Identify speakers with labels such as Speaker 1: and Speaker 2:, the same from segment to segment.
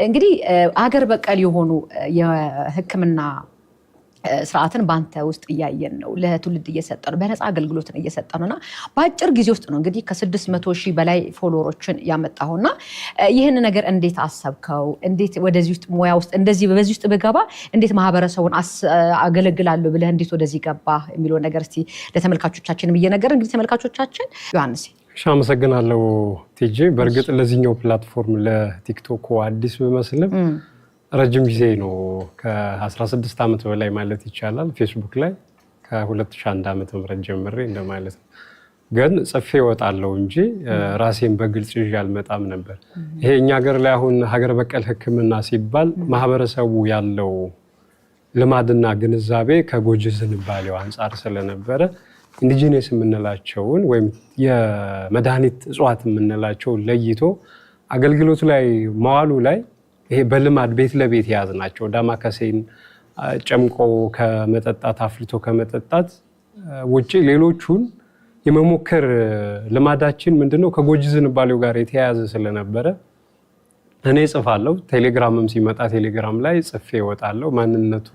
Speaker 1: እንግዲህ አገር በቀል የሆኑ የሕክምና ስርዓትን ባንተ ውስጥ እያየን ነው ለትውልድ እየሰጠን በነፃ አገልግሎትን እየሰጠንና በአጭር ጊዜ ውስጥ ነው እንግዲህ ከ600,000 በላይ ፎሎወሮችን ያመጣውና ይሄን ነገር እንዴት አሰብከው እንዴት ወደዚህ ውስጥ ሙያ ውስጥ እንደዚህ በዚህ ውስጥ በገባ እንዴት ማህበረሰቡን አገለግላለሁ ብለህ እንዴት ወደዚህ ገባ የሚለው ነገር እስቲ ለተመልካቾቻችንም እየነገር እንግዲህ ተመልካቾቻችን ዮሐንስ
Speaker 2: አመሰግናለሁ ቲጂ በርግጥ ለዚህኛው ፕላትፎርም ለቲክቶክ አዲስ በመስለም ረጅም ጊዜ ነው ከ16 ዓመት በላይ ማለት ይቻላል ፌስቡክ ላይ ከ2001 ዓመተ ምህረት ጀምሬ እንደማለት ነው ግን ጽፌ ወጣለው እንጂ ራሴን በግልጽ ይዤ አልመጣም ነበር ይሄ እኛ ሀገር ላይ አሁን ሀገር በቀል ሕክምና ሲባል ማህበረሰቡ ያለው ልማድና ግንዛቤ ከጎጂ ዝንባሌው አንፃር ስለነበረ ኢንዲጂነስ የምንላቸውን ወይም የመድኃኒት እጽዋት የምንላቸው ለይቶ አገልግሎት ላይ መዋሉ ላይ ይሄ በልማድ ቤት ለቤት ያዝናቸው ዳማከሴን ጨምቆ ከመጠጣት አፍልቶ ከመጠጣት ውጪ ሌሎቹን የመሞከር ልማዳችን ምንድነው ከጎጂ ዝንባሌው ጋር የተያያዘ ስለነበረ እኔ ጽፋለሁ ቴሌግራምም ሲመጣ ቴሌግራም ላይ ጽፌ እወጣለሁ ማንነቱ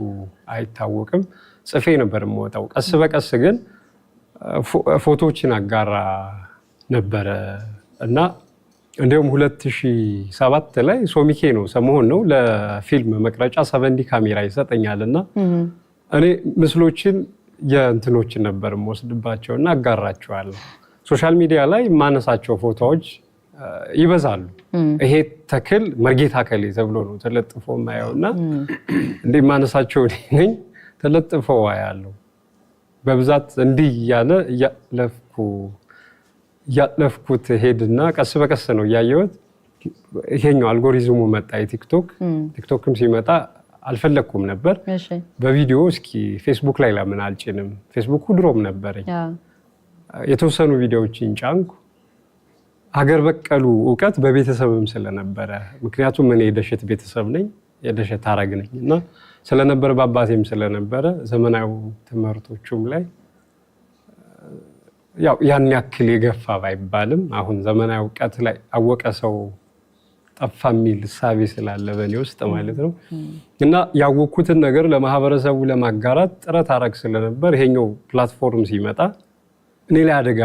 Speaker 2: አይታወቅም ጽፌ ነበር የምወጣው ቀስ በቀስ ግን ፎቶዎችን አጋራ ነበር እና እንደውም 2007 ላይ ሶሚኬ ነው ሰሞኑን ነው ለፊልም መቅረጫ 70 ካሜራ ይሰጠኛልና እኔ ምስሎችን የእንትኖችን ነበር የምወስድባቸውና አጋራቸዋለሁ ሶሻል ሚዲያ ላይ ማነሳቸው ፎቶዎች ይበዛሉ ይሄ ተክል መርጌታ ከሌ ተብሎ ነው ተለጥፎ ማየውና እንዴ ማነሳቸው ነኝ ተለጥፎ ያለው በብዛት እንዲህ ያለፍኩት ሄድና ቀስ በቀስ ነው ያየሁት ይሄኛው አልጎሪዝሙ መጣ ቲክቶክም ሲመጣ አልፈለኩም ነበር በቪዲዮ እስኪ ፌስቡክ ላይ ለምን አልጭንም ፌስቡክ ድሮም ነበርኝ የተወሰኑ ቪዲዮዎችን ጫንኩ ሀገር በቀሉ ዕውቀት በቤተሰብም ስለነበረ ምክንያቱም እኔ የደሸት ቤተሰብ ነኝ የደሸት አረግ ነኝና ስለነበረ ባባቴም ስለነበረ ዘመናዊ ትምህርቶቹም ላይ ያው ያን ያክል የገፋ ባይባልም አሁን ዘመናዊ ዕውቀት ላይ አወቀ ሰው ጠፋ የሚል ሳቢ ስላለ በኔ ውስጥ ማለት ነው እና ያወኩትን ነገር ለማህበረሰቡ ለማጋራት ጥረት አረግ ስለነበር ይሄኛው ፕላትፎርም ሲመጣ እኔ ላይ አደጋ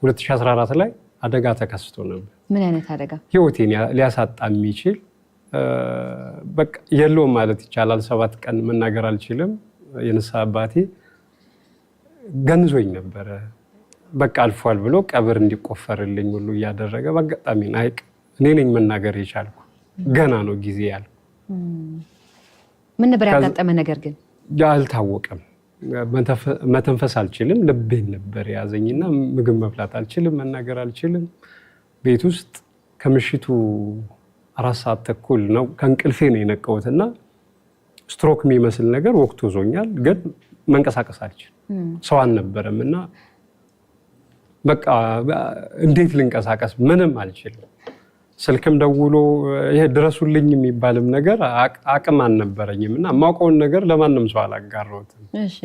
Speaker 2: 2014 ላይ አደጋ ተከስቶ ነበር
Speaker 1: ምን አይነት አደጋ
Speaker 2: ህይወቴን ሊያሳጣ የሚችል በቃ የለውም ማለት ይቻላል 7 ቀን መናገር አልችልም የነሳ አባቴ ገንዞኝ ነበር በቃ አልፏል ብሎ ቀብር እንዲቆፈርልኝ ሁሉ ያደረገ በአጋጣሚ አይቅ እኔ ነኝ መናገር የቻልኩ ገና ነው ጊዜ ያለው
Speaker 1: ምን ነበር ያጋጠመ ነገር ግን
Speaker 2: ያልታወቀም መተንፈስ አልችልም ልቤን ነበር ያዘኝና ምግብ መብላት አልችልም መናገር አልችልም ቤት ውስጥ ከምሽቱ 4 ሰዓት ተኩል ነው ከእንቅልፌ ነው የነቀውትና ስትሮክ የሚመስል ነገር ወቅቱ ዞኛል ግን መንቀሳቀስ አልችልም ሰው አልነበረምና በቃ እንዴት ልንቀሳቀስ ምንም አልችልም ስልክም ደውሎ ይሄ ድረሱልኝ የሚባልም ነገር አቅም አልነበረኝምና ማውቀውን ነገር ለማንም ሰው አላጋራሁትም
Speaker 1: እሺ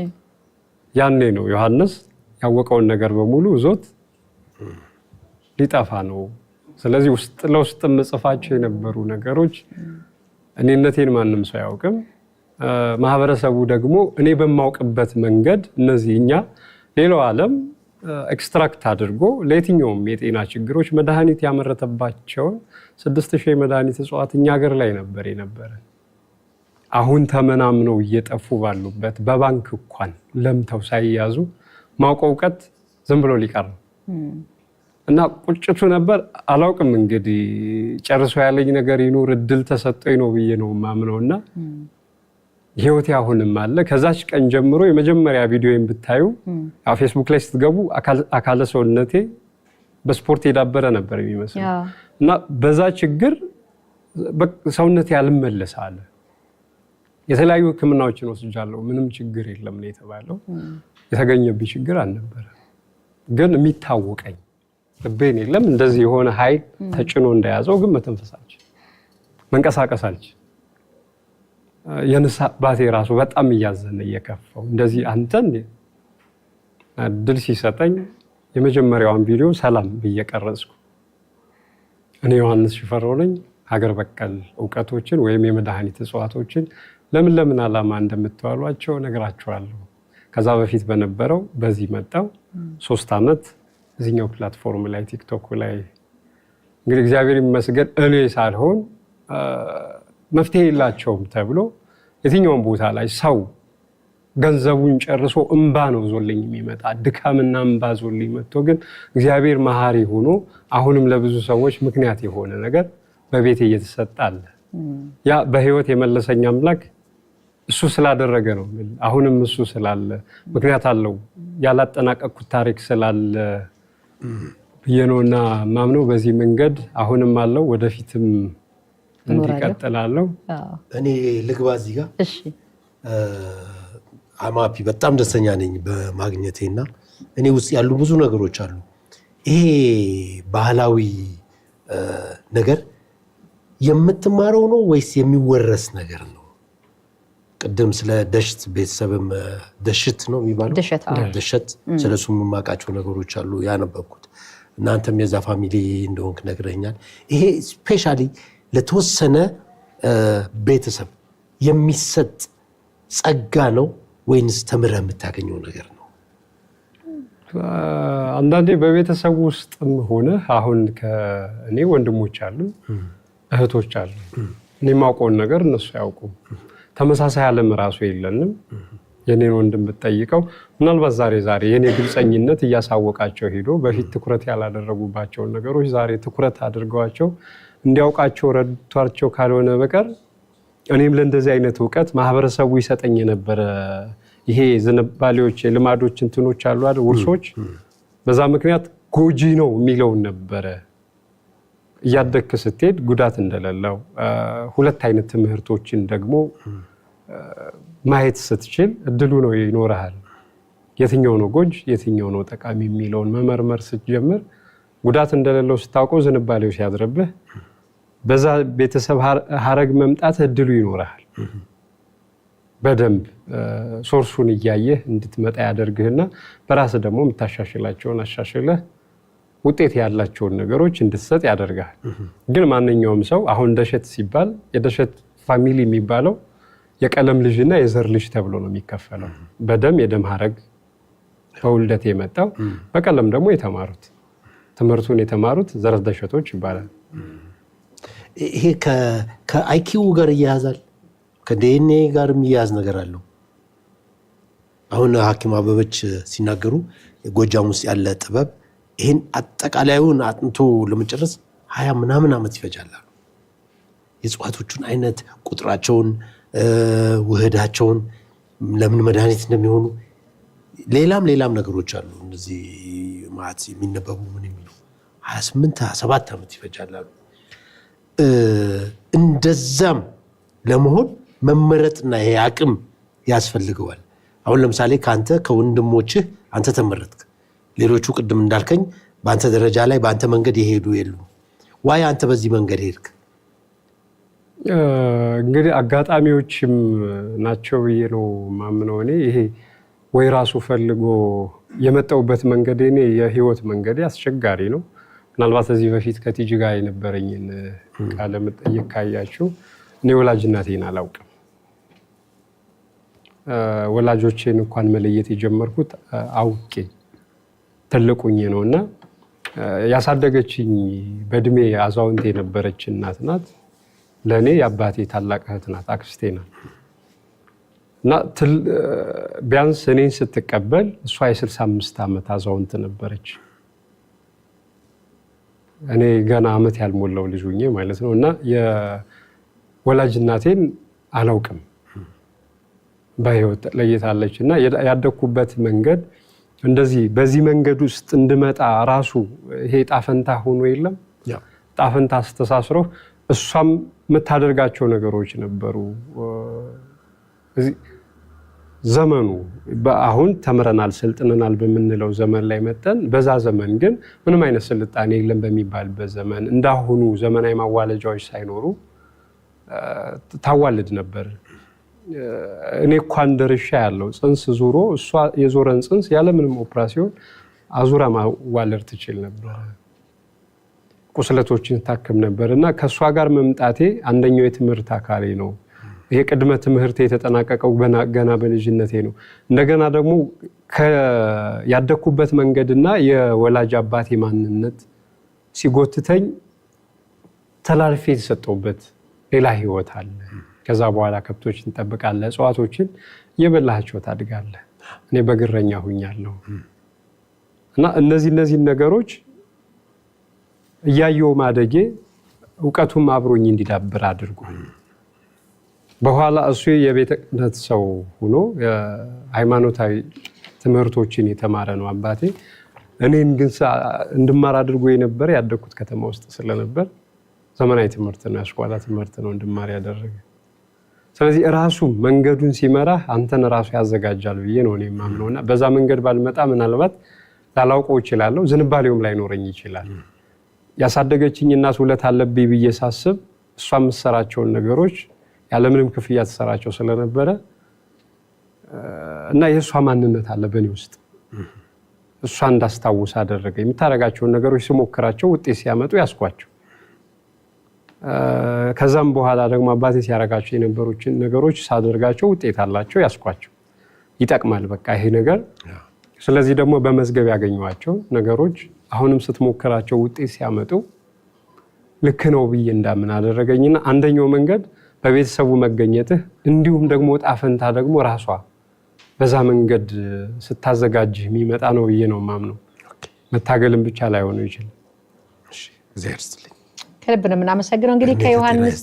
Speaker 2: ያኔ ነው ዮሐንስ ያወቀውን ነገር በሙሉ ዞት ሊጠፋ ነው ስለዚህ ውስጥ ለውስጥ መጽፋቸው የነበሩ ነገሮች እኔነቴን ማንም ሰው ያውቅም ማህበረሰቡ ደግሞ እኔ በማውቅበት መንገድ እነዚህኛ ሌላው ዓለም ኤክስትራክት አድርጎ ለየትኛውም የጤና ችግሮች መድኃኒት ያመረተባቸው 6000 መድኃኒት እጽዋትኛ ሀገር ላይ ነበር አሁን ተመናምነው እየጠፉ ባሉበት በባንክ እንኳን ለምተው ሳይያዙ ማውቀው ዕውቀት ዝም ብሎ ሊቀር ነው እና ቁጭቱ ነበር አላውቅም እንግዲህ ጨርሶ ያለኝ ነገር ይኖር እድል ተሰጠኝ ነው ብዬ ነው ማምነውና ህይወቴ አሁንም አለ ከዛች ቀን ጀምሮ የመጀመሪያ ቪዲዮን ብታዩ ፌስቡክ ላይ ስትገቡ አካለ ሰውነቴ በስፖርት የዳበረ ነበር የሚመስል እና በዛ ችግር ሰውነቴ ያልመለስ አለ የተለያዩ ህክምናዎችን ወስጃለሁ ምንም ችግር የለም ነው የተባለው የተገኘብኝ ችግር አልነበረ ግን የሚታወቀኝ ልቤን የለም እንደዚህ የሆነ ኃይል ተጭኖ እንደያዘው ግን መተንፈሳችን መንቀሳቀሳችን የነሳ ባቴ ራሱ በጣም እያዘነ እየከፋው እንደዚህ አንተን ድል ሲሰጠኝ የመጀመሪያውን ቪዲዮ ሰላም በየቀረጽኩ እኔ ዮሐንስ ሽፈራው ነኝ ሀገር በቀል እውቀቶችን ወይም የመድኃኒት እጽዋቶችን ለምን ዓላማ እንደምትዋሏቸው ነግራችኋለሁ። ከዛ በፊት በነበረው በዚህ መጣው 3 ዓመት እዚህኛው ፕላትፎርም ላይ ቲክቶክ ላይ እንግዲህ እግዚአብሔር ይመስገን እኔ ሳልሆን መፍትሄ የላቸውም ተብሎ የትኛውም ቦታ ላይ ሰው ገንዘቡን ጨርሶ እንባ ነው ዞልኝ የሚመጣ ድካምና እንባ ዞልኝ መጥቶ ግን እግዚአብሔር መሐሪ ሆኖ አሁንም ለብዙ ሰዎች ምክንያት የሆነ ነገር በቤት እየተሰጣለ ያ በህይወት የመለሰኝ አምላክ እሱ ስላደረገ ነው። አሁንም እሱ ስላለ ምክንያት አለው ያላጠናቀቅኩት ታሪክ ስላለ ብየነውና ማምነው በዚህ መንገድ አሁንም አለው ወደፊትም እንዲቀጥላለው።
Speaker 3: እኔ ልግባ እዚህ ጋር እሺ አማፒ በጣም ደስተኛ ነኝ በማግኘቴና እኔ ውስጥ ያሉ ብዙ ነገሮች አሉ። ይሄ ባህላዊ ነገር የምትማረው ነው ወይስ የሚወረስ ነገር ነው? ቅድም ስለ ደሽት ቤተሰብም ደሽት ነው የሚባለው ደሽት ስለሱ የማውቃቸው ነገሮች አሉ ያነበብኩት። እናንተም የዛ ፋሚሊ እንደሆንክ ነግረኛል። ይሄ ስፔሻሊ ለተወሰነ ቤተሰብ የሚሰጥ ጸጋ ነው ወይንስ ተምረህ የምታገኘው ነገር ነው?
Speaker 2: አንዳንዴ በቤተሰብ ውስጥም ሆነ አሁን ከእኔ ወንድሞች አሉ እህቶች አሉ። እኔ የማውቀውን ነገር እነሱ አያውቁም። ተመሳሳይ ዓለም ራሱ የለንም። የኔን ወንድም ብትጠይቀው ምናልባት ዛሬ የኔ ግልጸኝነት እያሳወቃቸው ሄዶ በፊት ትኩረት ያላደረጉባቸውን ነገሮች ዛሬ ትኩረት አድርገዋቸው እንዲያውቃቸው ረድቷቸው ካልሆነ በቀር እኔም ለእንደዚህ አይነት እውቀት ማህበረሰቡ ይሰጠኝ የነበረ ይሄ ዝንባሌዎች የልማዶች እንትኖች አሉ አይደል ውርሶች በዛ ምክንያት ጎጂ ነው የሚለውን ነበረ እያደግክ ስትሄድ ጉዳት እንደሌለው ሁለት አይነት ትምህርቶችን ደግሞ ማየት ስትችል እድሉ ነው ይኖርሃል። የትኛው ነው ጎጂ የትኛው ነው ጠቃሚ የሚለውን መመርመር ስትጀምር ጉዳት እንደሌለው ስታውቀው ዝንባሌው ሲያድርብህ በዛ ቤተሰብ ሀረግ መምጣት እድሉ ይኖርሃል። በደንብ ሶርሱን እያየህ እንድትመጣ ያደርግህና በራስ ደግሞ የምታሻሽላቸውን አሻሽለህ ውጤት ያላቸውን ነገሮች እንድትሰጥ ያደርጋል። ግን ማንኛውም ሰው አሁን ደሸት ሲባል የደሸት ፋሚሊ የሚባለው የቀለም ልጅና የዘር ልጅ ተብሎ ነው የሚከፈለው። በደም የደም ሀረግ ከውልደት የመጣው በቀለም ደግሞ የተማሩት ትምህርቱን የተማሩት ዘር ደሸቶች ይባላል።
Speaker 3: ይሄ ከአይኪው ጋር ይያዛል፣ ከዲኤንኤ ጋር የሚያያዝ ነገር አለው። አሁን ሐኪም አበበች ሲናገሩ ጎጃም ውስጥ ያለ ጥበብ ይሄን አጠቃላዩን አጥንቶ ለመጨረስ 20 ምናምን ዓመት ይፈጃል። የእጽዋቶቹን አይነት ቁጥራቸውን ውህዳቸውን ለምን መድኃኒት እንደሚሆኑ ሌላም ነገሮች አሉ። እንደዚህ ማለት የሚነበቡ ምን የሚሉ 28 27 ዓመት ይፈጃል። እንደዛም ለመሆን መመረጥና ይሄ አቅም ያስፈልገዋል። አሁን ለምሳሌ ካንተ ከወንድሞችህ አንተ ተመረጥክ። ሌሎቹ ቅድም እንዳልከኝ በአንተ ደረጃ ላይ በአንተ መንገድ የሄዱ የሉም። ዋይ አንተ በዚህ መንገድ ሄድክ?
Speaker 2: እንግዲህ አጋጣሚዎችም ናቸው ብዬ ነው ማምነው። እኔ ይሄ ወይ ራሱ ፈልጎ የመጣውበት መንገድ እኔ የህይወት መንገድ አስቸጋሪ ነው። ምናልባት እዚህ በፊት ከቲጂ ጋር የነበረኝን ቃለ መጠይቅ ካያችሁ እኔ ወላጅ እናቴን አላውቅም። ወላጆቼን እንኳን መለየት የጀመርኩት አውቄ ትልቁኝ ነውና ያሳደገችኝ በእድሜ አዛውንት የነበረች እናት ናት። ለኔ የአባቴ ታላቅ እህት ናት፣ አክስቴ ናት። እና ቢያንስ እኔን ስትቀበል እሷ የ65 ዓመት አዛውንት ነበረች። እኔ ገና ዓመት ያልሞላው ልጅ ሆኜ ማለት ነው። እና የወላጅ እናቴን አላውቅም፣ በህይወት ለየታለች። እና ያደኩበት መንገድ እንደዚህ በዚህ መንገድ ውስጥ እንድመጣ ራሱ ይሄ ጣፈንታ ሆኖ የለም ጣፈንታ አስተሳስሮ እሷም የምታደርጋቸው ነገሮች ነበሩ። ዘመኑ አሁን ተምረናል ሰልጥነናል በምንለው ዘመን ላይ መጠን በዛ ዘመን ግን ምንም አይነት ስልጣኔ የለም በሚባልበት ዘመን እንዳሁኑ ዘመናዊ ማዋለጃዎች ሳይኖሩ ታዋልድ ነበር። እኔ እንኳን ደርሻ ያለው ጽንስ ዙሮ እሷ የዞረን ጽንስ ያለ ምንም ኦፕራሲዮን አዙራ ማዋለድ ትችል ነበር። ቁስለቶችን ታክም ነበር እና ከእሷ ጋር መምጣቴ አንደኛው የትምህርት አካሌ ነው። ይሄ ቅድመ ትምህርት የተጠናቀቀው ገና በልጅነቴ ነው። እንደገና ደግሞ ያደኩበት መንገድና የወላጅ አባቴ ማንነት ሲጎትተኝ ተላልፌ የተሰጠውበት ሌላ ህይወት አለ። ከዛ በኋላ ከብቶችን እንጠብቃለህ፣ እጽዋቶችን እየበላሃቸው ታድጋለህ። እኔ በግረኛ ሁኛለሁ እና እነዚህ ነገሮች እያየው ማደጌ እውቀቱም አብሮኝ እንዲዳብር አድርጓል። በኋላ እሱ የቤተ ክህነት ሰው ሆኖ ሃይማኖታዊ ትምህርቶችን የተማረ ነው አባቴ። እኔን ግን እንድማር አድርጎ የነበረ ያደኩት ከተማ ውስጥ ስለነበር ዘመናዊ ትምህርት ነው፣ ያስኳላ ትምህርት ነው እንድማር ያደረገ። ስለዚህ ራሱ መንገዱን ሲመራ አንተን ራሱ ያዘጋጃል ብዬ ነው እኔ የማምነውና በዛ መንገድ ባልመጣ ምናልባት ላላውቀው እችላለሁ፣ ዝንባሌውም ላይኖረኝ ይችላል። ያሳደገችኝ እናት ውለታ አለብኝ ብዬ ሳስብ እሷ የምትሰራቸውን ነገሮች ያለምንም ክፍያ ተሰራቸው ስለነበረ እና የእሷ ማንነት አለ በእኔ ውስጥ እሷ እንዳስታውስ አደረገ። የምታደርጋቸውን ነገሮች ስሞክራቸው ውጤት ሲያመጡ ያስኳቸው። ከዛም በኋላ ደግሞ አባቴ ሲያደርጋቸው የነበሩትን ነገሮች ሳደርጋቸው ውጤት አላቸው፣ ያስኳቸው። ይጠቅማል በቃ ይሄ ነገር። ስለዚህ ደግሞ በመዝገብ ያገኘኋቸው ነገሮች አሁንም ስትሞክራቸው ውጤት ሲያመጡ ልክ ነው ብዬ እንዳምን አደረገኝና አንደኛው መንገድ በቤተሰቡ መገኘትህ እንዲሁም ደግሞ ዕጣ ፈንታ ደግሞ ራሷ በዛ መንገድ ስታዘጋጅህ የሚመጣ ነው ብዬ ነው የማምነው። መታገልም ብቻ ላይሆን ይችላል።
Speaker 3: እሺ እግዚአብሔር ይስጥልኝ።
Speaker 1: ከልብ ነው የምናመሰግነው። እንግዲህ ከዮሐንስ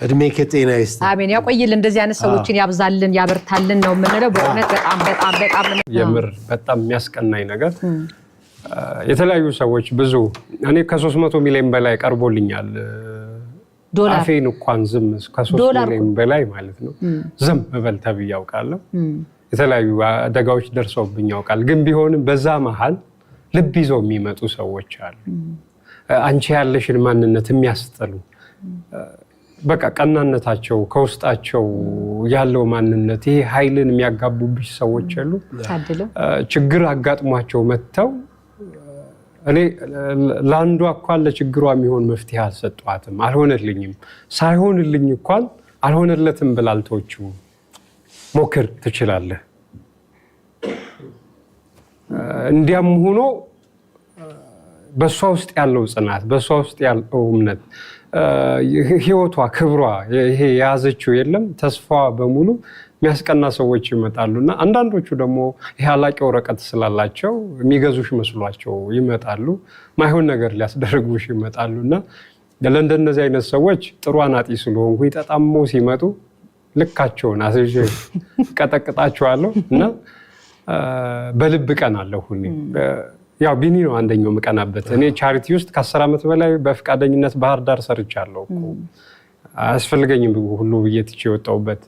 Speaker 3: እድሜ ከጤና ይስጥ፣
Speaker 1: አሜን፣ ያቆይልን፣ እንደዚህ አይነት ሰዎችን ያብዛልን፣ ያበርታልን ነው የምንለው። በእውነት በጣም
Speaker 2: የምር በጣም የሚያስቀናኝ ነገር የተለያዩ ሰዎች ብዙ እኔ ከ300 ሚሊዮን በላይ ቀርቦልኛል። ዶላር አፌን እንኳን ዝም ከ3 ሚሊዮን በላይ ማለት ነው ዝም በል ተብዬ ያውቃለሁ። የተለያዩ አደጋዎች ደርሰውብኝ ያውቃል። ግን ቢሆንም በዛ መሃል ልብ ይዘው የሚመጡ ሰዎች አሉ። አንቺ ያለሽን ማንነት የሚያስጠሉ በቃ ቀናነታቸው ከውስጣቸው ያለው ማንነት ይሄ ኃይልን የሚያጋቡብሽ ሰዎች አሉ። ችግር አጋጥሟቸው መጥተው እኔ ለአንዷ እንኳን ለችግሯ የሚሆን መፍትሄ አልሰጧትም፣ አልሆነልኝም። ሳይሆንልኝ እንኳን አልሆነለትም ብላልቶቹ ሞክር ትችላለህ። እንዲያም ሆኖ በሷ ውስጥ ያለው ጽናት፣ በሷ ውስጥ ያለው እምነት፣ ህይወቷ፣ ክብሯ ይሄ የያዘችው የለም ተስፋዋ በሙሉ የሚያስቀና ሰዎች ይመጣሉና አንዳንዶቹ ደግሞ ይሄ አላቂ ወረቀት ስላላቸው የሚገዙሽ መስሏቸው ይመጣሉ። ማይሆን ነገር ሊያስደርጉሽ ይመጣሉና ለእንደነዚህ አይነት ሰዎች ጥሩ አናጢ ስለሆንኩ ይጠጣሞ ሲመጡ ልካቸውን አስይዤ ቀጠቅጣቸዋለሁ እና በልብ ቀናለሁ ሁሌ። ያው ቢኒ ነው አንደኛው መቀናበት። እኔ ቻሪቲ ውስጥ ከ10 ዓመት በላይ በፍቃደኝነት ባህር ዳር ሰርቻለሁ እኮ አያስፈልገኝም ሁሉ ብዬ ትቼ የወጣሁበት።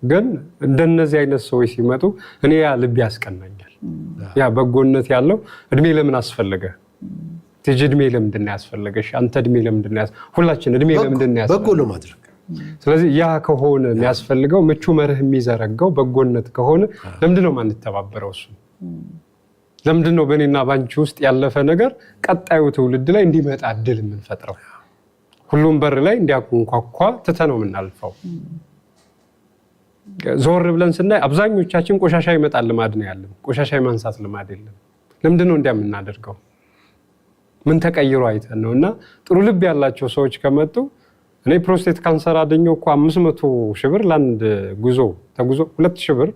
Speaker 2: ግን እንደነዚህ አይነት ሰዎች ሲመጡ እኔ ያ ልብ ያስቀናኛል። ያ በጎነት ያለው እድሜ ለምን አስፈለገ? ትጅ እድሜ ለምንድን ነው ያስፈለገሽ? አንተ እድሜ ለምንድን ነው ሁላችን እድሜ ለምንድን ነው
Speaker 3: በጎ ለማድረግ?
Speaker 2: ስለዚህ ያ ከሆነ የሚያስፈልገው ምቹ መርህ የሚዘረጋው በጎነት ከሆነ ለምንድን ነው ማንተባበረው? እሱ ለምንድን ነው በእኔና ባንቺ ውስጥ ያለፈ ነገር ቀጣዩ ትውልድ ላይ እንዲመጣ እድል የምንፈጥረው? ሁሉም በር ላይ እንዲያንኳኳ ትተነው የምናልፈው? ዞር ብለን ስናይ አብዛኞቻችን ቆሻሻ ይመጣል ልማድ ነው ያለን። ቆሻሻ የማንሳት ልማድ የለም። ለምንድን ነው እንዲያ የምናደርገው? ምን ተቀይሮ አይተን ነው? እና ጥሩ ልብ ያላቸው ሰዎች ከመጡ እኔ ፕሮስቴት ካንሰር አደኘው እኮ 500 ሺህ ብር ለአንድ ጉዞ ተጉዞ 2 ሺህ ብር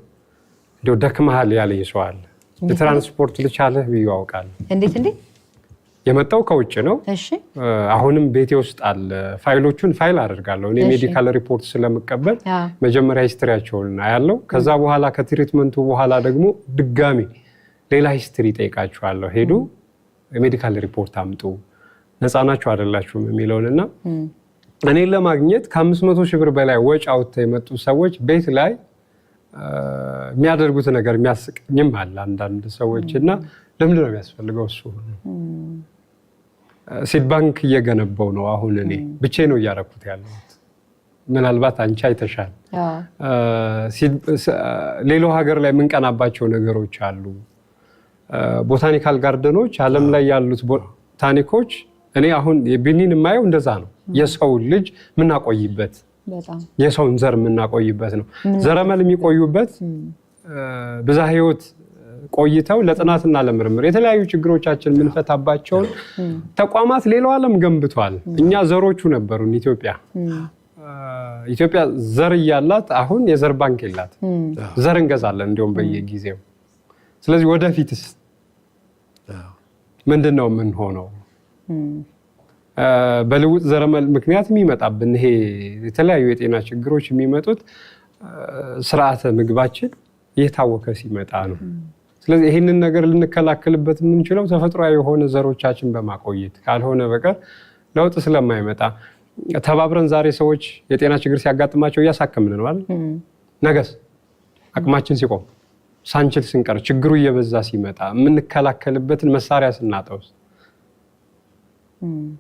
Speaker 2: እንደው ደክመሃል ያለኝ ሰው አለ። የትራንስፖርት ልቻለህ ብዬ አውቃለሁ።
Speaker 1: እንዴት
Speaker 2: የመጣው ከውጭ ነው።
Speaker 1: እሺ
Speaker 2: አሁንም ቤቴ ውስጥ አለ። ፋይሎቹን ፋይል አደርጋለሁ። እኔ ሜዲካል ሪፖርት ስለምቀበል መጀመሪያ ሂስትሪያቸውን አያለው። ከዛ በኋላ ከትሪትመንቱ በኋላ ደግሞ ድጋሚ ሌላ ሂስትሪ ጠይቃቸዋለሁ። ሄዱ የሜዲካል ሪፖርት አምጡ፣ ነፃ ናችሁ አይደላችሁም የሚለውንና እኔን ለማግኘት ከ500 ሺህ ብር በላይ ወጪ አውጥተው የመጡ ሰዎች ቤት ላይ የሚያደርጉት ነገር የሚያስቀኝም አለ አንዳንድ ሰዎች። እና ለምንድን ነው የሚያስፈልገው? እሱ ሲድ ባንክ እየገነባው ነው አሁን። እኔ ብቻዬን ነው እያደረኩት ያለሁት። ምናልባት አንቺ አይተሻል። ሌላው ሀገር ላይ የምንቀናባቸው ነገሮች አሉ። ቦታኒካል ጋርደኖች፣ ዓለም ላይ ያሉት ቦታኒኮች እኔ አሁን የቢኒን የማየው እንደዛ ነው። የሰው ልጅ የምናቆይበት የሰውን ዘር የምናቆይበት ነው። ዘረመል የሚቆዩበት ብዛ ህይወት ቆይተው ለጥናትና ለምርምር የተለያዩ ችግሮቻችን የምንፈታባቸውን ተቋማት ሌላው ዓለም ገንብቷል። እኛ ዘሮቹ ነበሩን። ኢትዮጵያ ዘር እያላት አሁን የዘር ባንክ የላት። ዘር እንገዛለን እንዲሁም በየጊዜው። ስለዚህ ወደፊትስ ምንድን ነው የምንሆነው? በልውጥ ዘረመል ምክንያት የሚመጣብን ይሄ የተለያዩ የጤና ችግሮች የሚመጡት ስርዓተ ምግባችን እየታወከ ሲመጣ ነው። ስለዚህ ይህንን ነገር ልንከላከልበት የምንችለው ተፈጥሯዊ የሆነ ዘሮቻችን በማቆየት ካልሆነ በቀር ለውጥ ስለማይመጣ ተባብረን ዛሬ ሰዎች የጤና ችግር ሲያጋጥማቸው እያሳከምን ነው አይደል? ነገስ አቅማችን ሲቆም ሳንችል ስንቀር ችግሩ እየበዛ ሲመጣ የምንከላከልበትን መሳሪያ ስናጠውስ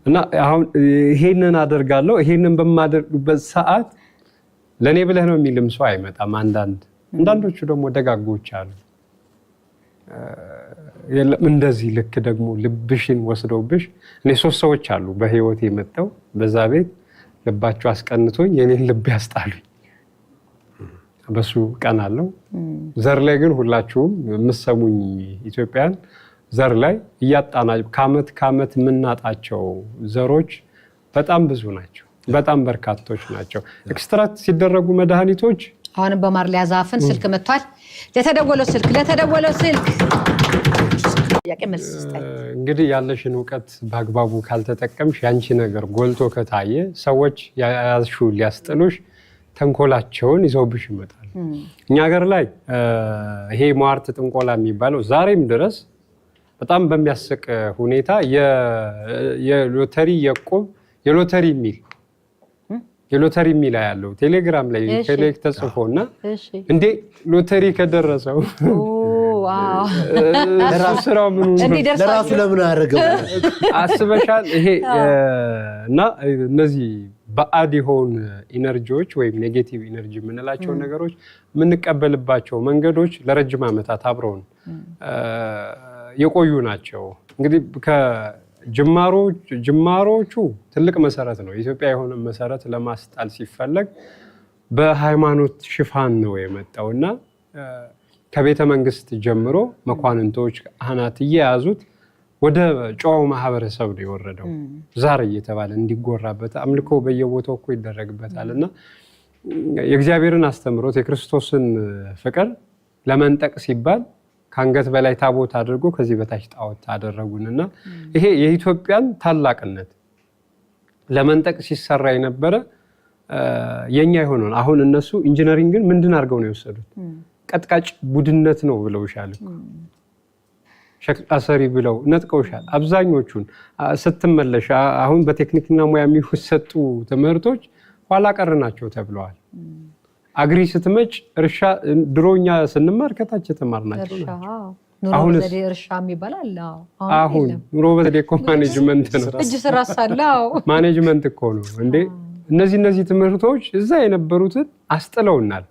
Speaker 2: እና አሁን ይሄንን አደርጋለሁ ይሄንን በማደርግበት ሰዓት ለኔ ብለህ ነው የሚልም ሰው አይመጣም። አንዳንዶቹ ደግሞ ደጋጎች አሉ። የለም እንደዚህ ልክ ደግሞ ልብሽን ወስደውብሽ እኔ 3 ሰዎች አሉ በህይወት የመጣው በዛ ቤት ልባቸው አስቀንቶኝ የኔን ልብ ያስጣሉኝ። በሱ ቀን አለው። ዘር ላይ ግን ሁላችሁም የምትሰሙኝ ኢትዮጵያን ዘር ላይ እያጣና ከአመት የምናጣቸው ዘሮች በጣም ብዙ ናቸው። በጣም በርካቶች ናቸው። ኤክስትራክት ሲደረጉ መድኃኒቶች
Speaker 1: አሁንም በማር ሊያዛፍን ስልክ መጥቷል። ለተደወለው ስልክ
Speaker 2: እንግዲህ ያለሽን እውቀት በአግባቡ ካልተጠቀምሽ ያንቺ ነገር ጎልቶ ከታየ ሰዎች ያያዝሹ ሊያስጥሉሽ ተንኮላቸውን ይዘውብሽ ይመጣል። እኛ ሀገር ላይ ይሄ ሟርት ጥንቆላ የሚባለው ዛሬም ድረስ በጣም በሚያስቅ ሁኔታ የሎተሪ የቁብ የሎተሪ ሚል ያለው ቴሌግራም ላይ ቴሌክ ተጽፎና እንዴ ሎተሪ ከደረሰው
Speaker 3: ለራሱ ለምን አያደርገው
Speaker 2: አስበሻል? ይሄ እና እነዚህ ባዕድ የሆኑ ኢነርጂዎች ወይም ኔጌቲቭ ኢነርጂ የምንላቸው ነገሮች የምንቀበልባቸው መንገዶች ለረጅም ዓመታት አብረውን የቆዩ ናቸው። እንግዲህ ጅማሮቹ ትልቅ መሰረት ነው። ኢትዮጵያ የሆነ መሰረት ለማስጣል ሲፈለግ በሃይማኖት ሽፋን ነው የመጣውና ከቤተ መንግስት ጀምሮ መኳንንቶች ካህናት እየያዙት ወደ ጨዋው ማህበረሰብ ነው የወረደው። ዛር እየተባለ እንዲጎራበት አምልኮ በየቦታው እኮ ይደረግበታልና የእግዚአብሔርን አስተምሮት የክርስቶስን ፍቅር ለመንጠቅ ሲባል ከአንገት በላይ ታቦት አድርጎ ከዚህ በታች ጣዖት አደረጉንና ይሄ የኢትዮጵያን ታላቅነት ለመንጠቅ ሲሰራ የነበረ የኛ የሆነው አሁን እነሱ ኢንጂነሪንግን ምንድን አድርገው ነው የወሰዱት? ቀጥቃጭ ቡድነት ነው ብለውሻል። ሸክላ ሰሪ ብለው ነጥቀውሻል። አብዛኞቹን ስትመለሽ አሁን በቴክኒክና ሙያ የሚሰጡ ትምህርቶች ኋላ ቀር ናቸው ተብለዋል። አግሪ ስትመጭ እርሻ ድሮኛ ስንማር ከታች የተማርናቸው ናቸው።
Speaker 1: አሁን እርሻ የሚባላል
Speaker 2: አሁን ኑሮ በዘዴ እኮ ማኔጅመንት ነው።
Speaker 1: እጅ ስራ ሳለው
Speaker 2: ማኔጅመንት እኮ ነው እንዴ! እነዚህ ትምህርቶች እዛ የነበሩትን አስጥለውናል።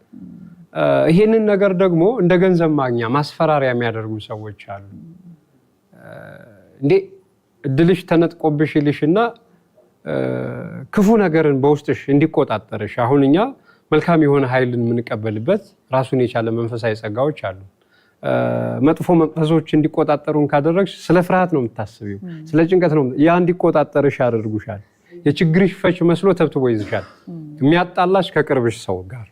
Speaker 2: ይሄንን ነገር ደግሞ እንደ ገንዘብ ማግኛ ማስፈራሪያ የሚያደርጉ ሰዎች አሉ። እንዴ እድልሽ ተነጥቆብሽ ይልሽና ክፉ ነገርን በውስጥሽ እንዲቆጣጠርሽ አሁን እኛ መልካም የሆነ ኃይልን የምንቀበልበት ራሱን የቻለ መንፈሳዊ ጸጋዎች አሉ። መጥፎ መንፈሶች እንዲቆጣጠሩን ካደረግሽ ስለ ፍርሃት ነው የምታስቢው፣ ስለ ጭንቀት ነው። ያ እንዲቆጣጠርሽ ያደርጉሻል። የችግርሽ ፈች መስሎ ተብትቦ ይዝሻል። የሚያጣላሽ ከቅርብሽ ሰው ጋር፣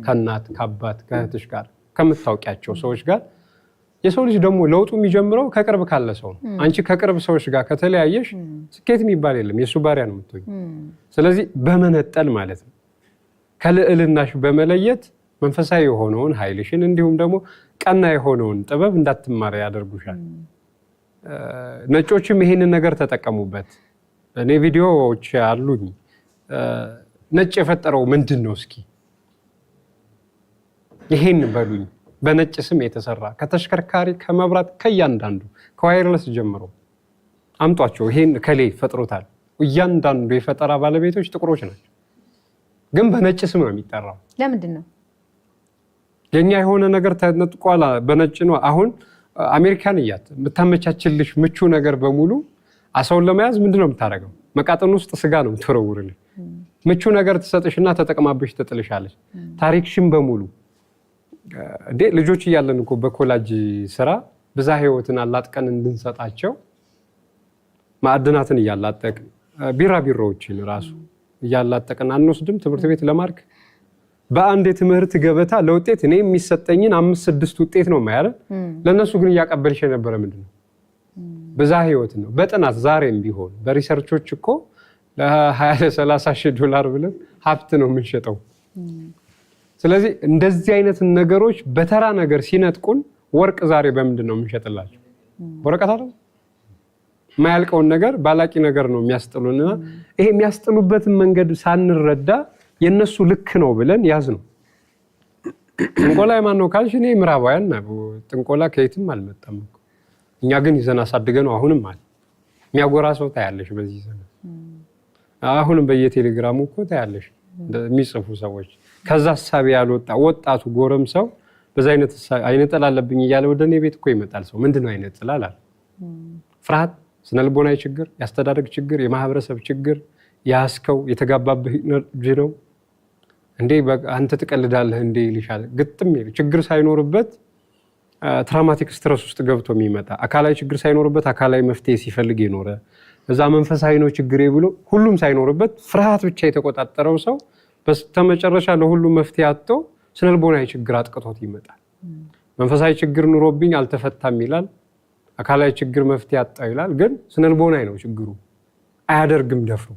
Speaker 2: ከእናት ከአባት ከእህትሽ ጋር፣ ከምታውቂያቸው ሰዎች ጋር። የሰው ልጅ ደግሞ ለውጡ የሚጀምረው ከቅርብ ካለ ሰው ነው። አንቺ ከቅርብ ሰዎች ጋር ከተለያየሽ ስኬት የሚባል የለም፣ የእሱ ባሪያ ነው የምትሆኝ። ስለዚህ በመነጠል ማለት ነው ከልዕልናሽ በመለየት መንፈሳዊ የሆነውን ኃይልሽን እንዲሁም ደግሞ ቀና የሆነውን ጥበብ እንዳትማሪ ያደርጉሻል። ነጮችም ይሄንን ነገር ተጠቀሙበት። እኔ ቪዲዮዎች አሉኝ። ነጭ የፈጠረው ምንድን ነው እስኪ ይሄን በሉኝ። በነጭ ስም የተሰራ ከተሽከርካሪ ከመብራት ከእያንዳንዱ ከዋይርለስ ጀምሮ አምጧቸው። ይሄን ከሌ ፈጥሮታል። እያንዳንዱ የፈጠራ ባለቤቶች ጥቁሮች ናቸው፣ ግን በነጭ ስም ነው የሚጠራው።
Speaker 1: ለምንድን ነው?
Speaker 2: የኛ የሆነ ነገር ተነጥቋል፣ በነጭ ነው። አሁን አሜሪካን እያት የምታመቻችልሽ ምቹ ነገር በሙሉ አሳውን ለመያዝ ምንድነው የምታደርገው? መቃጥን ውስጥ ስጋ ነው የምትወረውርልህ። ምቹ ነገር ትሰጥሽና ተጠቅማብሽ ትጥልሻለች። ታሪክሽን በሙሉ ልጆች እያለን እኮ በኮላጅ ስራ ብዛ ህይወትን አላጥቀን እንድንሰጣቸው ማዕድናትን እያላጠቅን ቢራቢሮዎችን ራሱ እያላጠቅን አንወስድም ትምህርት ቤት ለማርክ በአንድ የትምህርት ገበታ ለውጤት እኔ የሚሰጠኝን 5-6 ውጤት ነው ማያረ ለነሱ ግን እያቀበልሽ የነበረ ምንድነው? ብዛ ህይወት ነው። በጥናት ዛሬም ቢሆን በሪሰርቾች እኮ ለ20-30 ሺህ ዶላር ብለን ሀብት ነው የምንሸጠው። ስለዚህ እንደዚህ አይነት ነገሮች በተራ ነገር ሲነጥቁን ወርቅ ዛሬ በምንድን ነው የምንሸጥላቸው? ወረቀት አይደል? ማያልቀውን ነገር ባላቂ ነገር ነው የሚያስጥሉንና ይሄ የሚያስጥሉበትን መንገድ ሳንረዳ የነሱ ልክ ነው ብለን ያዝ ነው። ጥንቆላ የማን ነው ካልሽ እኔ ምዕራባውያን ነው። ጥንቆላ ከየትም አልመጣም እኮ እኛ ግን ይዘን አሳድገነው አሁንም አለ። የሚያጎራ ሰው ታያለሽ በዚህ ዘመን። አሁንም በየቴሌግራሙ እኮ ታያለሽ የሚጽፉ ሰዎች ከዛ ሐሳብ ያልወጣ ወጣቱ ጎረምሳው በዛ አይነት አይነ ጥላ አለብኝ እያለ ወደ እኔ ቤት እኮ ይመጣል። ሰው ምንድነው አይነ ጥላ አለ? ፍርሃት፣ ስነልቦናዊ ችግር፣ ያስተዳደግ ችግር፣ የማህበረሰብ ችግር ያስከው የተጋባብህ ነው እንዴ? አንተ ትቀልዳለህ እንዴ ይልሻል። ግጥም ይል ችግር ሳይኖርበት ትራውማቲክ ስትረስ ውስጥ ገብቶ የሚመጣ አካላዊ ችግር ሳይኖርበት አካላዊ መፍትሄ ሲፈልግ የኖረ እዛ መንፈሳዊ ነው ችግሬ ብሎ ሁሉም ሳይኖርበት ፍርሃት ብቻ የተቆጣጠረው ሰው በስተመጨረሻ ለሁሉም መፍትሄ አጥቶ ስነልቦናዊ ችግር አጥቅቶት ይመጣል። መንፈሳዊ ችግር ኑሮብኝ አልተፈታም ይላል፣ አካላዊ ችግር መፍትሄ አጣው ይላል። ግን ስነልቦናዊ ነው ችግሩ። አያደርግም ደፍሮ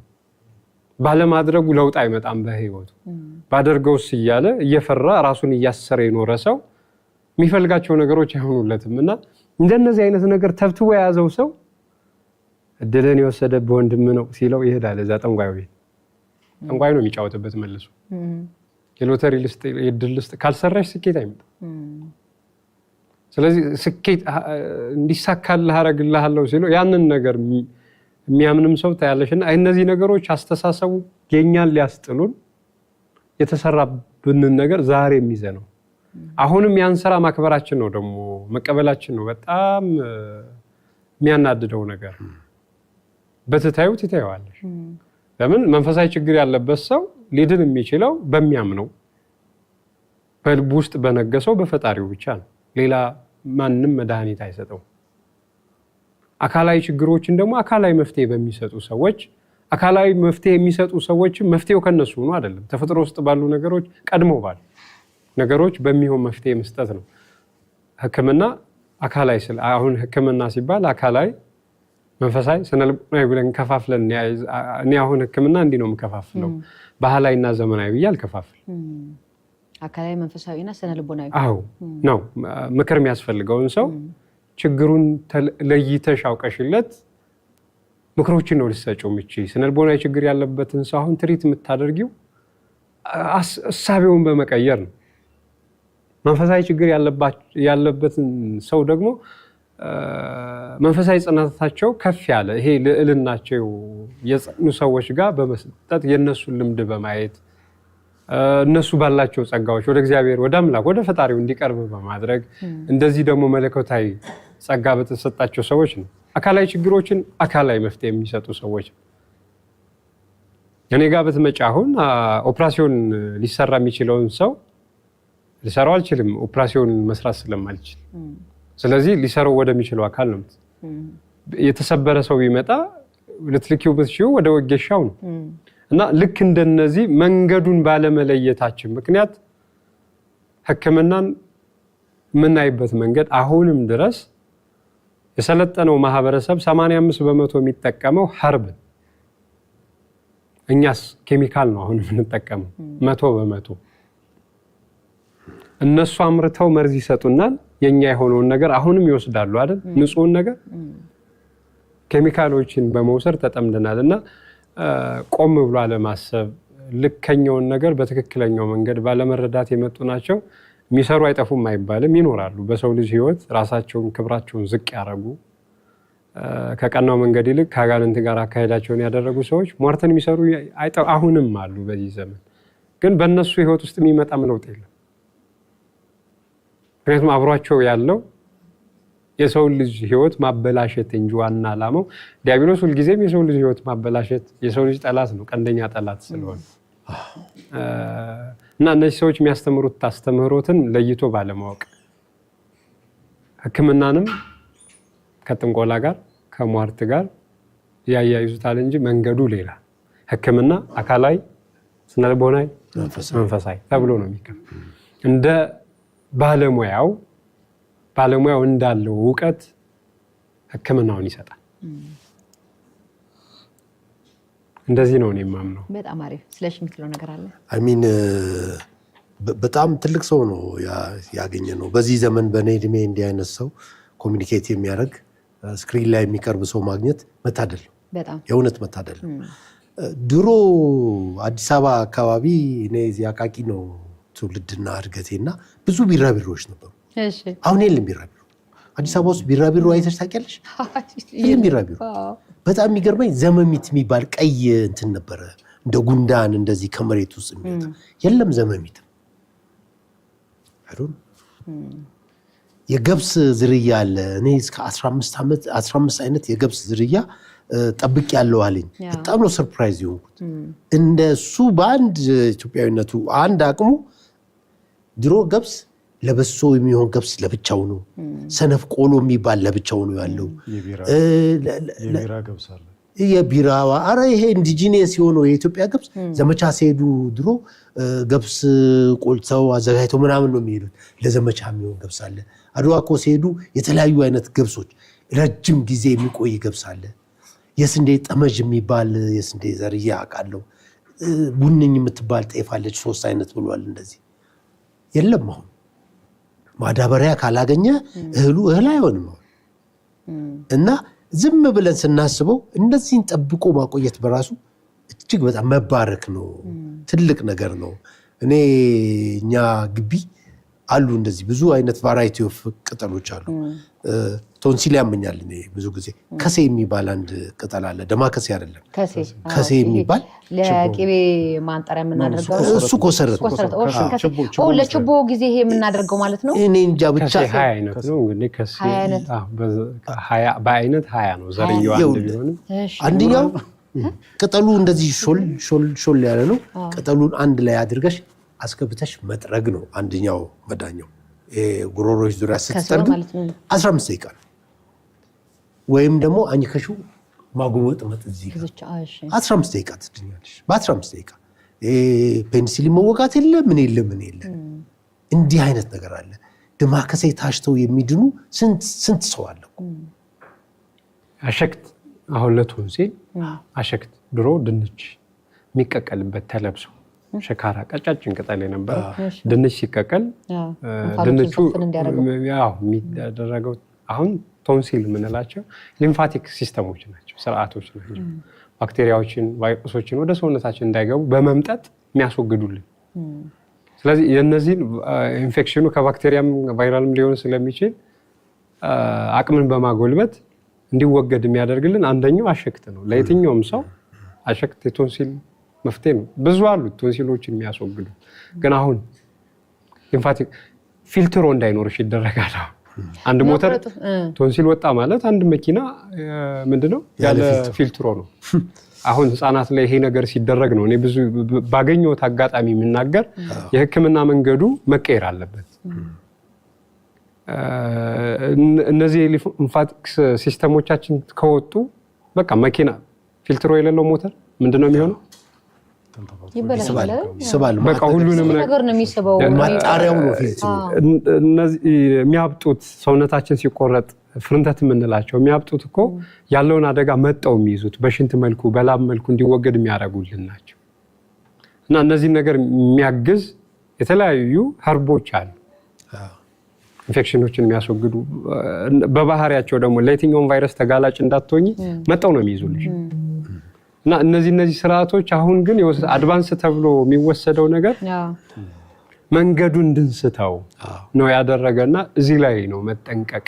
Speaker 2: ባለማድረጉ ለውጥ አይመጣም በህይወቱ። ባደርገውስ እያለ እየፈራ ራሱን እያሰረ የኖረ ሰው የሚፈልጋቸው ነገሮች አይሆኑለትም። እና እንደነዚህ አይነት ነገር ተብትቦ የያዘው ሰው እድልን የወሰደ በወንድም ነው ሲለው ይሄዳል እዛ ጠንቋይ ቤት። ጠንቋይ ነው የሚጫወትበት መልሶ። የሎተሪ ልስጥ የድል ልስጥ ካልሰራሽ ስኬት አይመጣም። ስለዚህ ስኬት እንዲሳካልህ አደርግልሃለሁ ሲለው ያንን ነገር የሚያምንም ሰው ታያለሽና እነዚህ ነገሮች አስተሳሰቡ የኛን ሊያስጥሉን የተሰራብንን ነገር ዛሬ የሚዘነው አሁንም ያን ስራ ማክበራችን ነው ደግሞ መቀበላችን ነው በጣም የሚያናድደው ነገር። በትታዩት ይታየዋለሽ። ለምን መንፈሳዊ ችግር ያለበት ሰው ሊድን የሚችለው በሚያምነው በልብ ውስጥ በነገሰው በፈጣሪው ብቻ ነው። ሌላ ማንም መድኃኒት አይሰጠው። አካላዊ ችግሮችን ደግሞ አካላዊ መፍትሄ በሚሰጡ ሰዎች አካላዊ መፍትሄ የሚሰጡ ሰዎች መፍትሄው ከነሱ ነው አይደለም። ተፈጥሮ ውስጥ ባሉ ነገሮች ቀድሞ ባሉ ነገሮች በሚሆን መፍትሄ መስጠት ነው። ህክምና አካላዊ አሁን ህክምና ሲባል አካላዊ መንፈሳዊ ስነልቦናዊ ብለን ከፋፍለን እኔ አሁን ህክምና እንዲህ ነው የምከፋፍለው ባህላዊና ዘመናዊ ብዬ አልከፋፍል።
Speaker 1: አካላዊ መንፈሳዊና ስነልቦናዊ
Speaker 2: አዎ ነው። ምክር የሚያስፈልገውን ሰው ችግሩን ለይተሽ አውቀሽለት ምክሮችን ነው ልትሰጪው የምትችይ። ስነልቦናዊ ችግር ያለበትን ሰው አሁን ትሪት የምታደርጊው እሳቤውን በመቀየር ነው። መንፈሳዊ ችግር ያለበትን ሰው ደግሞ መንፈሳዊ ጽናታቸው ከፍ ያለ ይሄ ልዕልናቸው የጸኑ ሰዎች ጋር በመስጠት የነሱን ልምድ በማየት እነሱ ባላቸው ጸጋዎች ወደ እግዚአብሔር ወደ አምላክ ወደ ፈጣሪው እንዲቀርብ በማድረግ እንደዚህ ደግሞ መለኮታዊ ጸጋ በተሰጣቸው ሰዎች ነው አካላዊ ችግሮችን አካላዊ መፍትሄ የሚሰጡ ሰዎች። እኔ ጋር በተመጫ አሁን ኦፕራሲዮን ሊሰራ የሚችለውን ሰው ሊሰራው አልችልም፣ ኦፕራሲዮን መስራት ስለማልችል። ስለዚህ ሊሰራው ወደሚችለው አካል ነው። የተሰበረ ሰው ቢመጣ ልትልኪው ብትችው ወደ ወጌሻው ነው። እና ልክ እንደነዚህ መንገዱን ባለመለየታችን ምክንያት ህክምናን የምናይበት መንገድ አሁንም ድረስ የሰለጠነው ማህበረሰብ 85% የሚጠቀመው ሀርብ፣ እኛስ ኬሚካል ነው አሁን የምንጠቀመው 100%። እነሱ አምርተው መርዝ ይሰጡናል፣ የኛ የሆነውን ነገር አሁንም ይወስዳሉ አይደል? ንጹህን ነገር ኬሚካሎችን በመውሰድ ተጠምደናልና ቆም ብሎ አለማሰብ ልከኛውን ነገር በትክክለኛው መንገድ ባለመረዳት የመጡ ናቸው። የሚሰሩ አይጠፉም አይባልም፣ ይኖራሉ። በሰው ልጅ ህይወት ራሳቸውን ክብራቸውን ዝቅ ያደረጉ ከቀናው መንገድ ይልቅ ከአጋንንት ጋር አካሄዳቸውን ያደረጉ ሰዎች ሟርተን የሚሰሩ አሁንም አሉ በዚህ ዘመን። ግን በእነሱ ህይወት ውስጥ የሚመጣም ለውጥ የለም። ምክንያቱም አብሯቸው ያለው የሰው ልጅ ህይወት ማበላሸት እንጂ ዋና ዓላማው ዲያብሎስ ሁልጊዜም የሰው ልጅ ህይወት ማበላሸት የሰው ልጅ ጠላት ነው፣ ቀንደኛ ጠላት ስለሆነ እና እነዚህ ሰዎች የሚያስተምሩት አስተምህሮትን ለይቶ ባለማወቅ ሕክምናንም ከጥንቆላ ጋር ከሟርት ጋር ያያይዙታል እንጂ መንገዱ ሌላ። ሕክምና አካላዊ፣ ስነልቦናዊ፣ መንፈሳዊ ተብሎ ነው የሚከፈለው። እንደ ባለሙያው እንዳለው እውቀት ሕክምናውን ይሰጣል። እንደዚህ ነው እኔ የማምነው።
Speaker 1: በጣም አሪፍ። ስለሽ የምትለው ነገር አለ?
Speaker 3: አሚን በጣም ትልቅ ሰው ነው ያገኘ ነው። በዚህ ዘመን በእኔ እድሜ እንዲህ አይነት ሰው ኮሚኒኬት የሚያደርግ ስክሪን ላይ የሚቀርብ ሰው ማግኘት መታደል ነው።
Speaker 1: በጣም
Speaker 3: የእውነት መታደል ነው። ድሮ አዲስ አበባ አካባቢ እኔ እዚህ አቃቂ ነው ትውልድና እድገቴና ብዙ ቢራቢሮዎች ነበሩ። አሁን የለም ቢራቢሮ። አዲስ አበባ ውስጥ ቢራቢሮ አይተሽ ታውቂያለሽ? የለም ቢራቢሮ። በጣም የሚገርመኝ ዘመሚት የሚባል ቀይ እንትን ነበረ እንደ ጉንዳን እንደዚህ ከመሬት ውስጥ የሚወጣ የለም ዘመሚት። የገብስ ዝርያ አለ። እኔ እስከ 15 አይነት የገብስ ዝርያ ጠብቅ ያለው አለኝ። በጣም ነው ሰርፕራይዝ የሆንኩት። እንደሱ በአንድ ኢትዮጵያዊነቱ አንድ አቅሙ ድሮ ገብስ ለበሶ የሚሆን ገብስ ለብቻው ነው። ሰነፍ ቆሎ የሚባል ለብቻው ነው ያለው።
Speaker 4: የቢራ ገብስ አለ።
Speaker 3: የቢራ አረ ይሄ ኢንዲጂኒየስ የሆነው የኢትዮጵያ ገብስ ዘመቻ ሲሄዱ ድሮ ገብስ ቆልተው አዘጋጅተው ምናምን ነው የሚሄዱት። ለዘመቻ የሚሆን ገብስ አለ። አድዋ እኮ ሲሄዱ የተለያዩ አይነት ገብሶች ረጅም ጊዜ የሚቆይ ገብስ አለ። የስንዴ ጠመዥ የሚባል የስንዴ ዘርያ አውቃለሁ። ቡንኝ የምትባል ጤፍ አለች። 3 አይነት ብሏል። እንደዚህ የለም። አሁን ማዳበሪያ ካላገኘ እህል አይሆንም። እና ዝም ብለን ስናስበው እነዚህን ጠብቆ ማቆየት በራሱ እጅግ በጣም መባረክ ነው። ትልቅ ነገር ነው። እኛ ግቢ አሉ እንደዚህ ብዙ አይነት ቫራይቲ ኦፍ ቅጠሎች አሉ። ቶንሲል ያመኛል እኔ ብዙ ጊዜ። ከሴ የሚባል አንድ ቅጠል አለ። ደማከሴ አይደለም፣ ከሴ የሚባል
Speaker 1: ለቅቤ ማንጠሪያ የምናደርገው
Speaker 3: እሱ ኮሰረት።
Speaker 1: ለችቦ ጊዜ ይሄ የምናደርገው ማለት ነው።
Speaker 3: እኔ እንጃ ብቻ
Speaker 2: 20 አይነት ነው እንግዲህ ከሴ በአይነት 20 ነው ዘርያው አንድ ቢሆንም
Speaker 3: አንደኛው ቅጠሉ እንደዚህ ሾል ያለ ነው። ቅጠሉን አንድ ላይ አድርገሽ አስገብተሽ መጥረግ ነው አንደኛው መዳኛው። ጉሮሮች ዙሪያ ስትጠርግ 15 ደቂቃ ነው። ወይም ደግሞ አኝከሹ ማጎወጥመጥ እዚህ ጋር 15 ደቂቃ ትድኛለሽ። በ15 ደቂቃ ፔኒሲሊን መወጋት የለ ምን የለ። እንዲህ አይነት ነገር አለ። ደማከሴ ታሽተው የሚድኑ ስንት ሰው አለ።
Speaker 2: አሸክት አሁን ለቶንሲል አሸክት ድሮ ድንች የሚቀቀልበት ተለብሶ ሸካራ ቀጫጭን ቅጠል የነበረ ድንች ሲቀቀል ድንቹ የሚደረገው አሁን ቶንሲል የምንላቸው ሊምፋቲክ ሲስተሞች ናቸው፣ ስርዓቶች ናቸው። ባክቴሪያዎችን፣ ቫይረሶችን ወደ ሰውነታችን እንዳይገቡ በመምጠጥ የሚያስወግዱልን። ስለዚህ የነዚህን ኢንፌክሽኑ ከባክቴሪያም ቫይራልም ሊሆን ስለሚችል አቅምን በማጎልበት እንዲወገድ የሚያደርግልን አንደኛው አሸክት ነው። ለየትኛውም ሰው አሸክት የቶንሲል መፍትሄ ነው። ብዙ አሉት ቶንሲሎችን የሚያስወግዱ። ግን አሁን ሊምፋቲክ ፊልትሮ እንዳይኖርሽ ይደረጋል። አንድ ሞተር ቶንሲል ወጣ ማለት አንድ መኪና ምንድነው ያለ ፊልትሮ ነው። አሁን ህፃናት ላይ ይሄ ነገር ሲደረግ ነው እኔ ብዙ ባገኘሁት አጋጣሚ የምናገር የህክምና መንገዱ መቀየር አለበት። እነዚህ ሊምፋቲክ ሲስተሞቻችን ከወጡ በቃ መኪና ፊልትሮ የሌለው ሞተር ምንድነው የሚሆነው?
Speaker 3: ይስባል።
Speaker 2: በቃ ሁሉንም
Speaker 1: ነገር ነው የሚስበው።
Speaker 3: ማጣሪያው ነው ፊልትሩ።
Speaker 2: እነዚህ የሚያብጡት ሰውነታችን ሲቆረጥ ፍርንተት የምንላቸው የሚያብጡት እኮ ያለውን አደጋ መጣው የሚይዙት በሽንት መልኩ በላብ መልኩ እንዲወገድ የሚያደርጉልን ናቸው። እና እነዚህን ነገር የሚያግዝ የተለያዩ ሀርቦች አሉ፣ ኢንፌክሽኖችን የሚያስወግዱ በባህሪያቸው ደግሞ ለየትኛውም ቫይረስ ተጋላጭ እንዳትሆኝ መጣው ነው የሚይዙልሽ። እና እነዚህ ስርዓቶች አሁን ግን አድቫንስ ተብሎ የሚወሰደው ነገር መንገዱን እንድንስተው ነው ያደረገና እዚህ ላይ ነው መጠንቀቅ